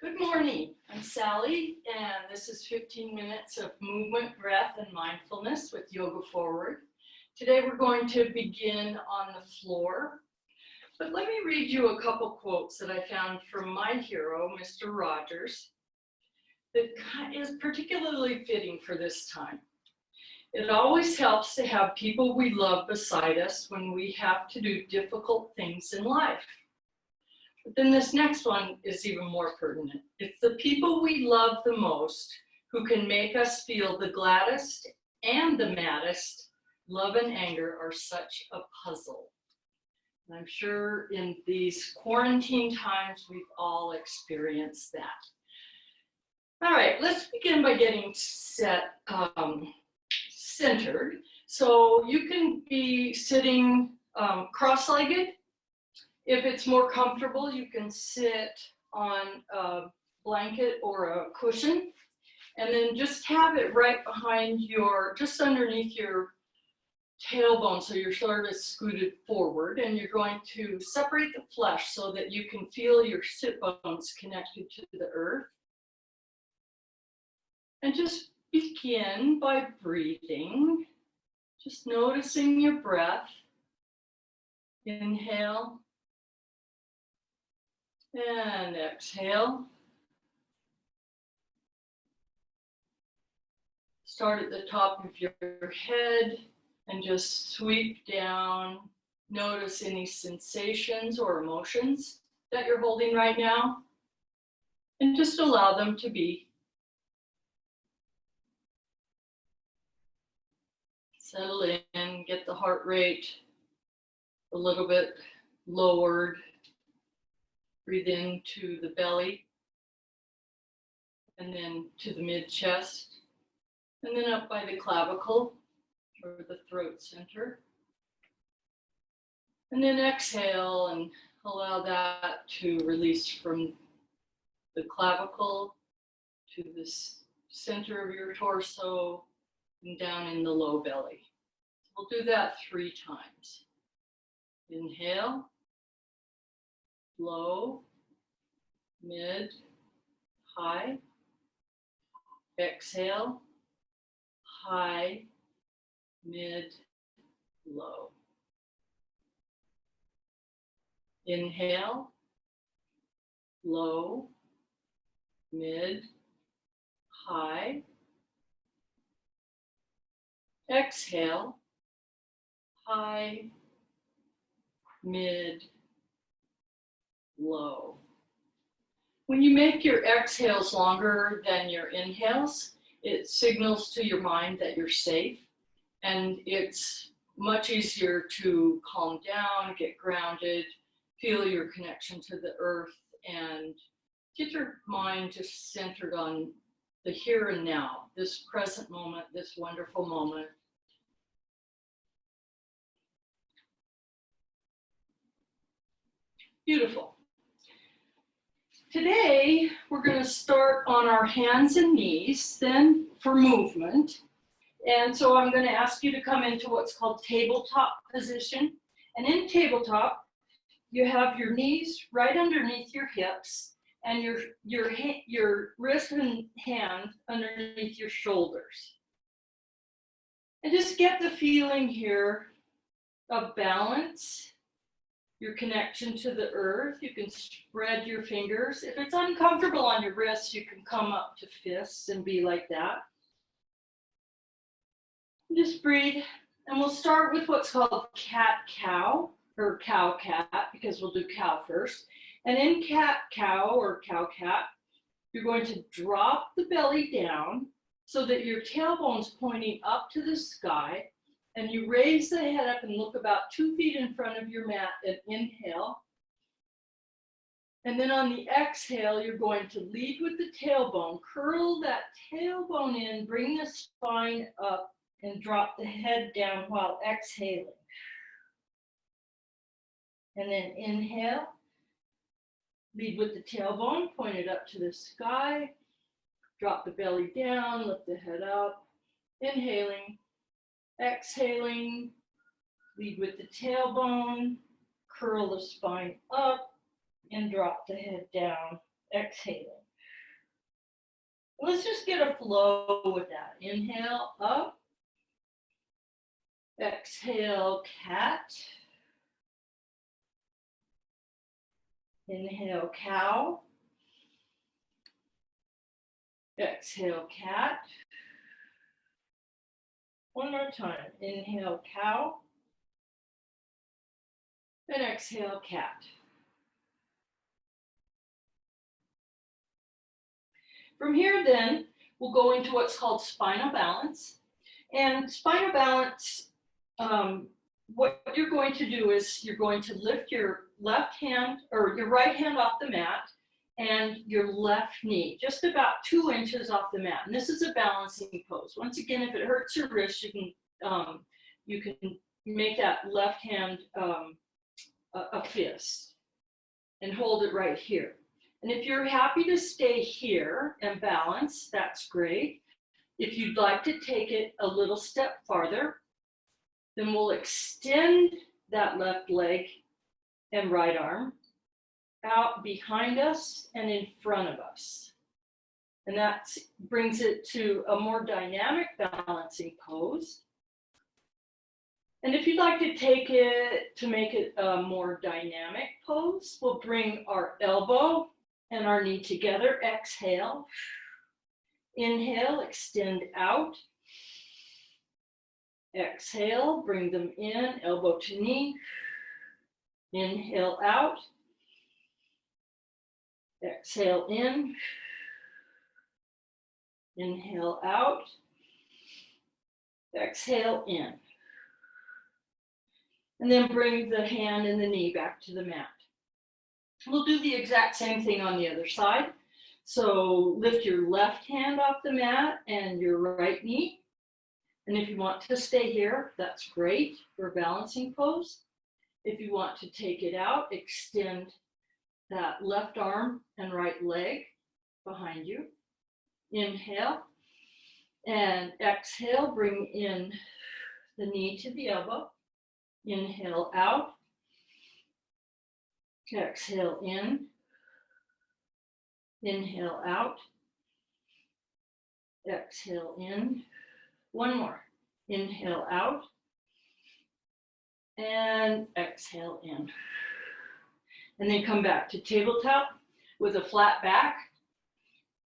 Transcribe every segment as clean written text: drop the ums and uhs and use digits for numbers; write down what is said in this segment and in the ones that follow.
Good morning, I'm Sally, and this is 15 minutes of movement, breath, and mindfulness with Yoga Forward. Today we're going to begin on the floor, but let me read you a couple quotes that I found from my hero, Mr. Rogers, that is particularly fitting for this time. It always helps to have people we love beside us when we have to do difficult things in life. But then this next one is even more pertinent. It's the people we love the most who can make us feel the gladdest and the maddest. Love and anger are such a puzzle. And I'm sure in these quarantine times, we've all experienced that. All right, let's begin by getting centered. So you can be sitting cross-legged. If it's more comfortable, you can sit on a blanket or a cushion, and then just have it right behind just underneath your tailbone, so you're sort of scooted forward, and you're going to separate the flesh so that you can feel your sit bones connected to the earth. And just begin by breathing, just noticing your breath. Inhale. And exhale. Start at the top of your head and just sweep down. Notice any sensations or emotions that you're holding right now, and just allow them to be. Settle in, get the heart rate a little bit lowered. Breathe into the belly, and then to the mid-chest, and then up by the clavicle or the throat center. And then exhale and allow that to release from the clavicle to the center of your torso and down in the low belly. We'll do that 3 times. Inhale. Low, mid, high. Exhale, high, mid, low. Inhale, low, mid, high. Exhale, high, mid, low. When you make your exhales longer than your inhales, it signals to your mind that you're safe, and it's much easier to calm down, get grounded, feel your connection to the earth, and get your mind just centered on the here and now, this present moment, this wonderful moment. Beautiful. Today, we're going to start on our hands and knees, then for movement. And so I'm going to ask you to come into what's called tabletop position. And in tabletop, you have your knees right underneath your hips and your wrist and hand underneath your shoulders. And just get the feeling here of balance, your connection to the earth. You can spread your fingers. If it's uncomfortable on your wrists, you can come up to fists and be like that. Just breathe. And we'll start with what's called cat-cow, or cow-cat, because we'll do cow first. And in cat-cow or cow-cat, you're going to drop the belly down so that your tailbone's pointing up to the sky. And you raise the head up and look about 2 feet in front of your mat and inhale. And then on the exhale, you're going to lead with the tailbone. Curl that tailbone in, bring the spine up, and drop the head down while exhaling. And then inhale. Lead with the tailbone, point it up to the sky. Drop the belly down, lift the head up. Inhaling. Exhaling, lead with the tailbone, curl the spine up, and drop the head down, exhaling. Let's just get a flow with that. Inhale, up. Exhale, cat. Inhale, cow. Exhale, cat. One more time. Inhale, cow. And exhale, cat. From here, then, we'll go into what's called spinal balance. And spinal balance, what you're going to do is you're going to lift your left hand or your right hand off the mat and your left knee, just about 2 inches off the mat. And this is a balancing pose. Once again, if it hurts your wrist, you can make that left hand a fist and hold it right here. And if you're happy to stay here and balance, that's great. If you'd like to take it a little step farther, then we'll extend that left leg and right arm out behind us and in front of us. And that brings it to a more dynamic balancing pose. And if you'd like to take it to make it a more dynamic pose, we'll bring our elbow and our knee together. Exhale. Inhale, extend out. Exhale, bring them in, elbow to knee. Inhale out. Exhale in. Inhale out. Exhale in. And then bring the hand and the knee back to the mat. We'll do the exact same thing on the other side. So lift your left hand off the mat and your right knee. And if you want to stay here, that's great for a balancing pose. If you want to take it out, extend that left arm and right leg behind you. Inhale and exhale, bring in the knee to the elbow. Inhale out. Exhale in. Inhale out. Exhale in. One more. Inhale out. And exhale in. And then come back to tabletop with a flat back.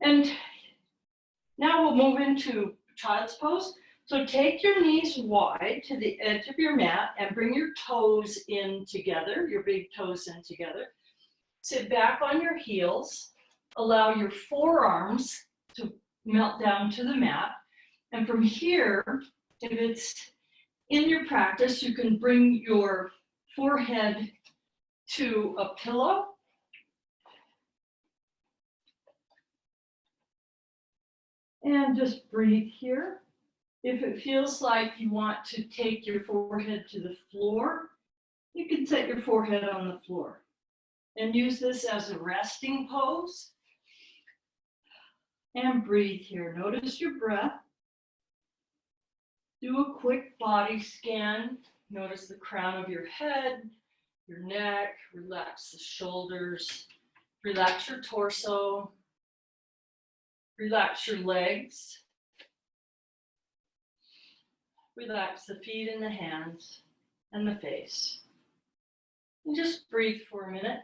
And now we'll move into child's pose. So take your knees wide to the edge of your mat and bring your toes in together, your big toes in together. Sit back on your heels. Allow your forearms to melt down to the mat. And from here, if it's in your practice, you can bring your forehead to a pillow. And just breathe here. If it feels like you want to take your forehead to the floor, you can set your forehead on the floor and use this as a resting pose. And breathe here. Notice your breath. Do a quick body scan. Notice the crown of your head, your neck. Relax the shoulders. Relax your torso. Relax your legs. Relax the feet and the hands and the face. And just breathe for a minute.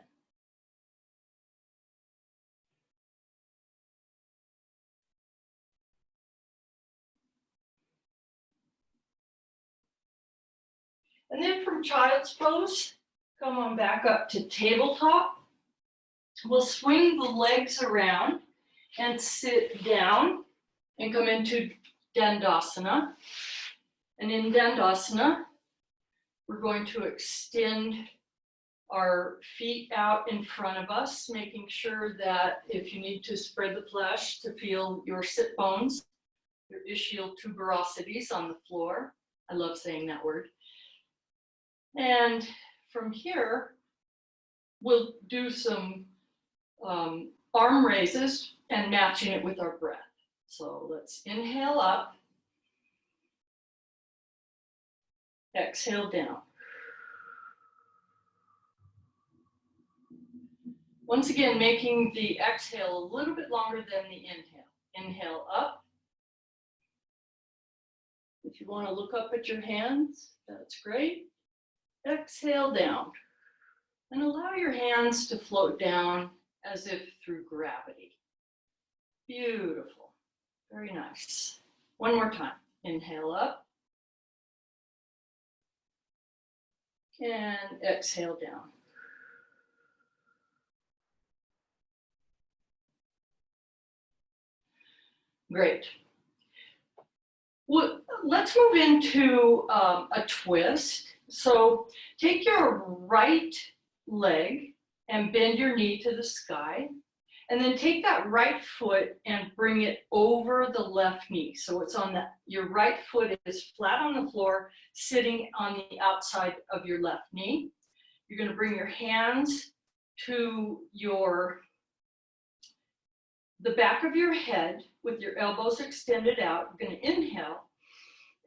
And then from child's pose, come on back up to tabletop. We'll swing the legs around and sit down and come into Dandasana. And in Dandasana, we're going to extend our feet out in front of us, making sure that if you need to spread the flesh to feel your sit bones, your ischial tuberosities on the floor. I love saying that word. And from here, we'll do some arm raises and matching it with our breath. So let's inhale up. Exhale down. Once again, making the exhale a little bit longer than the inhale. Inhale up. If you want to look up at your hands, that's great. Exhale down. And allow your hands to float down as if through gravity. Beautiful. Very nice. One more time. Inhale up. And exhale down. Great. Well, let's move into a twist. So take your right leg and bend your knee to the sky. And then take that right foot and bring it over the left knee. So it's on your right foot is flat on the floor, sitting on the outside of your left knee. You're going to bring your hands to the back of your head with your elbows extended out. You're going to inhale.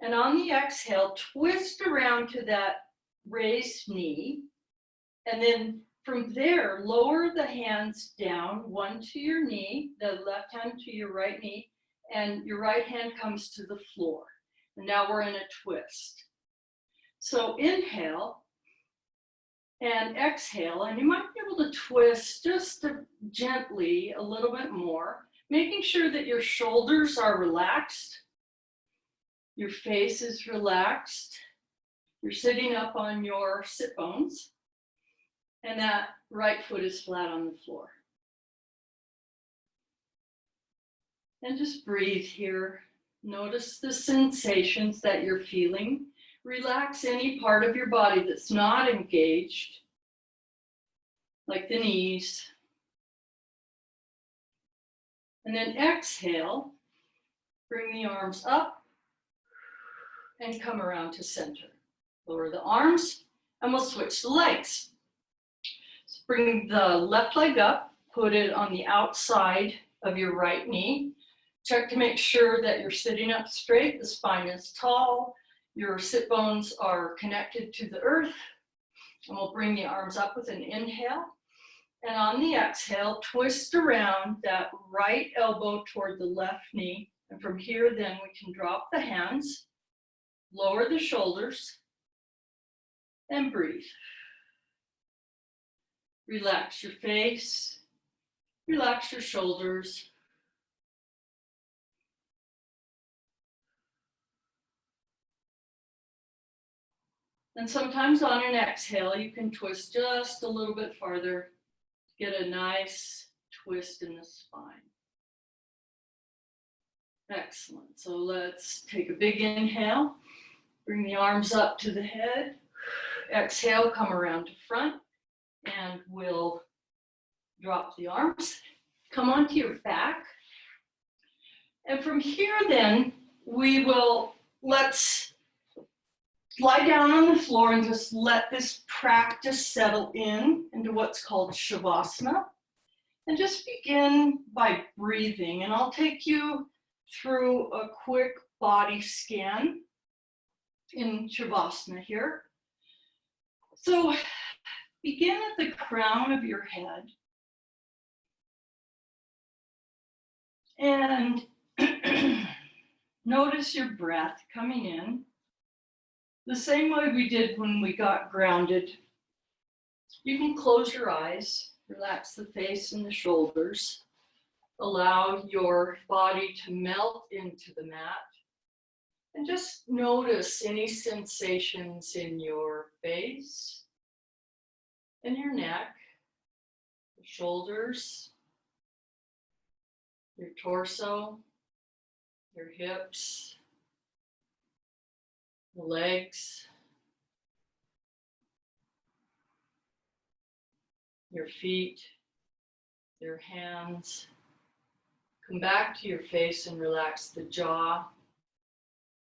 And on the exhale, twist around to that raised knee. And then from there, lower the hands down, one to your knee, the left hand to your right knee, and your right hand comes to the floor. And now we're in a twist. So inhale and exhale, and you might be able to twist just gently a little bit more, making sure that your shoulders are relaxed, your face is relaxed, you're sitting up on your sit bones, and that right foot is flat on the floor. And just breathe here. Notice the sensations that you're feeling. Relax any part of your body that's not engaged, like the knees. And then exhale, bring the arms up and come around to center. Lower the arms and we'll switch the legs. So bring the left leg up, put it on the outside of your right knee. Check to make sure that you're sitting up straight, the spine is tall, your sit bones are connected to the earth. And we'll bring the arms up with an inhale. And on the exhale, twist around that right elbow toward the left knee. And from here, then we can drop the hands, lower the shoulders, and breathe. Relax your face, relax your shoulders. And sometimes on an exhale, you can twist just a little bit farther to get a nice twist in the spine. Excellent. So let's take a big inhale. Bring the arms up to the head. Exhale, come around to front. And we'll drop the arms. Come onto your back. And from here then, let's lie down on the floor and just let this practice settle into what's called Shavasana. And just begin by breathing. And I'll take you through a quick body scan in Shavasana here. So begin at the crown of your head. And notice your breath coming in. The same way we did when we got grounded. You can close your eyes, relax the face and the shoulders. Allow your body to melt into the mat. And just notice any sensations in your face, in your neck, the shoulders, your torso, your hips, the legs, your feet, your hands. Come back to your face and relax the jaw.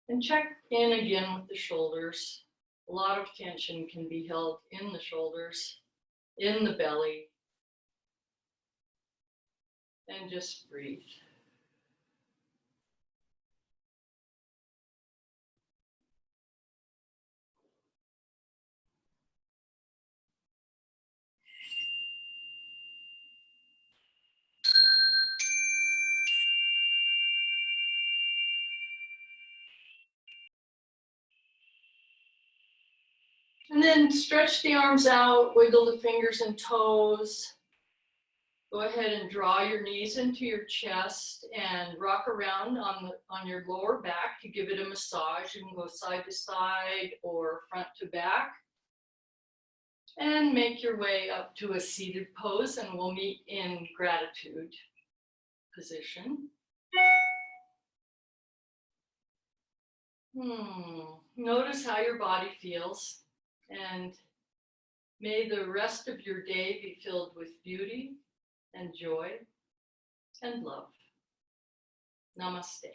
And check in again with the shoulders. A lot of tension can be held in the shoulders, in the belly. And just breathe. And then stretch the arms out, wiggle the fingers and toes. Go ahead and draw your knees into your chest and rock around on your lower back to give it a massage. You can go side to side or front to back. And make your way up to a seated pose, and we'll meet in gratitude position. Notice how your body feels, and may the rest of your day be filled with beauty and joy and love. Namaste.